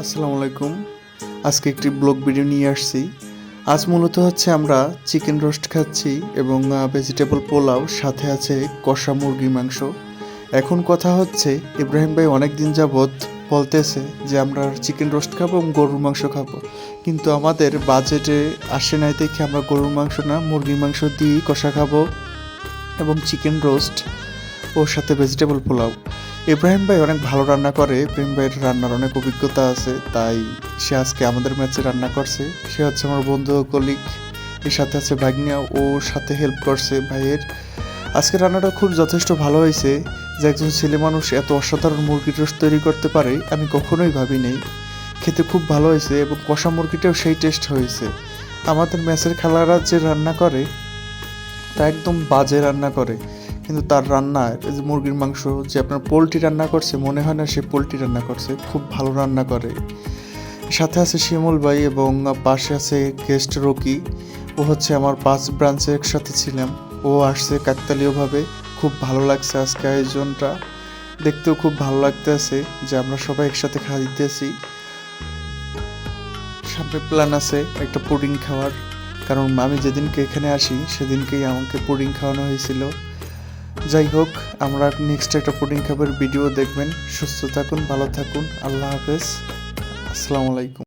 আসসালামু আলাইকুম। আজকে একটি ব্লগ ভিডিও নিয়ে আসছি। আজ মূলত হচ্ছে আমরা চিকেন রোস্ট খাচ্ছি এবং ভেজিটেবল পোলাও, সাথে আছে কষা মুরগির মাংস। এখন কথা হচ্ছে, ইব্রাহিম ভাই অনেক দিন যাবৎ বলতেছে যে আমরা চিকেন রোস্ট খাবো এবং গরুর মাংস খাবো, কিন্তু আমাদের বাজেটে আসে নাই দেখে আমরা গরুর মাংস না, মুরগির মাংস দিয়েই কষা খাবো এবং চিকেন রোস্ট ওর সাথে ভেজিটেবল পোলাও। ইব্রাহিম ভাই অনেক ভালো রান্না করে, ইব্রাহিম ভাইয়ের রান্নার অনেক অভিজ্ঞতা আছে, তাই সে আজকে আমাদের ম্যাচে রান্না করছে। সে হচ্ছে আমার বন্ধু ও কলিগ, এর সাথে আছে ভাগ্নিয়া, ওর সাথে হেল্প করছে ভাইয়ের। আজকে রান্নাটা খুব যথেষ্ট ভালো হয়েছে। যে একজন ছেলে মানুষ এত অসাধারণ মুরগির রোস্ট তৈরি করতে পারে আমি কখনোই ভাবি নাই। খেতে খুব ভালো হয়েছে এবং কষা মুরগিটাও সেই টেস্ট হয়েছে। আমাদের ম্যাচের খেলারা যে রান্না করে তা একদম বাজে রান্না করে, কিন্তু তার রান্নার যে মুরগির মাংস, যে আপনার পোলট্রি রান্না করছে মনে হয় না সে পোলট্রি রান্না করছে, খুব ভালো রান্না করে। সাথে আছে শিমুল ভাই এবং পাশে আছে গেস্ট রকি। ও হচ্ছে আমার 5 ব্রাঞ্চে একসাথে ছিলাম, ও আসছে কাকতালীয়ভাবে। খুব ভালো লাগছে আজকে আয়োজনটা, দেখতেও খুব ভালো লাগতেছে যে আমরা সবাই একসাথে খাইতেছি। সামনে প্ল্যান আছে একটা পুডিং খাওয়ার, কারণ আমি যেদিনকে এখানে আসি সেদিনকেই আমাকে পুডিং খাওয়ানো হয়েছিল। যাই হোক, আমরা নেক্সট একটা পুডিং খাবার ভিডিও দেখবেন। সুস্থ থাকুন, ভালো থাকুন, আল্লাহ হাফেজ, আসসালামু আলাইকুম।